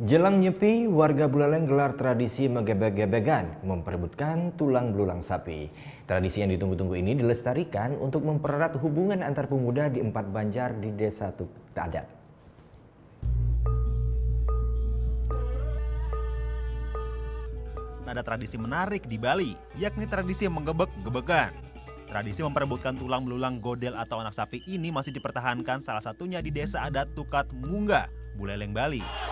Jelang Nyepi, warga Buleleng gelar tradisi megebek-gebegan memperebutkan tulang belulang sapi. Tradisi yang ditunggu-tunggu ini dilestarikan untuk mempererat hubungan antar pemuda di 4 Banjar di Desa Adat. Ada tradisi menarik di Bali, yakni tradisi menggebek-gebekan. Tradisi memperebutkan tulang belulang godel atau anak sapi ini masih dipertahankan, salah satunya di Desa Adat Tukat Mungga, Buleleng, Bali.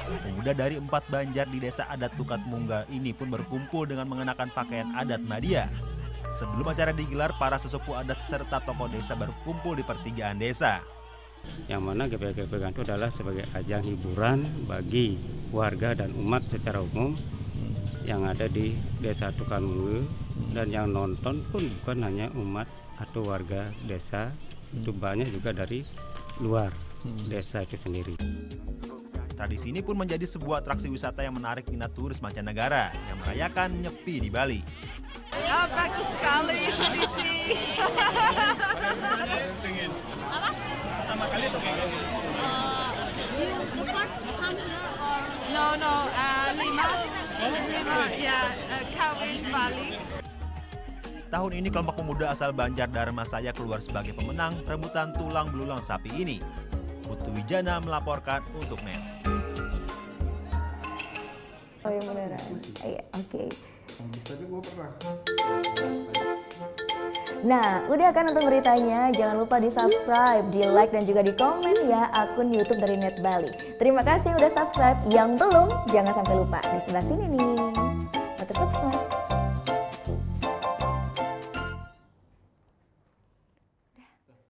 Pemuda dari 4 Banjar di Desa Adat Tukat Mungga ini pun berkumpul dengan mengenakan pakaian adat Madya. Sebelum acara digelar, para sesepuh adat serta tokoh desa berkumpul di pertigaan desa. Yang mana gebek-gebekan itu adalah sebagai ajang hiburan bagi warga dan umat secara umum yang ada di Desa Tukat Mungga, dan yang nonton pun bukan hanya umat atau warga desa, itu banyak juga dari luar desa itu sendiri. Tradisi ini pun menjadi sebuah atraksi wisata yang menarik minat turis mancanegara yang merayakan Nyepi di Bali. Bagus sekali tradisi. Apa? Pertama kali tuh kayak gini. The first time here or? No, lima, ya, kawin Bali. Tahun ini kelompok pemuda asal Banjar Dharma Saya keluar sebagai pemenang perebutan tulang belulang sapi ini. Putu Wijana melaporkan untuk NET. Oh ya beneran. Iya, oke. Nah, udah kan untuk beritanya? Jangan lupa di subscribe, di like dan juga di komen ya akun YouTube dari Net Bali. Terima kasih udah subscribe. Yang belum, jangan sampai lupa di sebelah sini nih. Subscribe.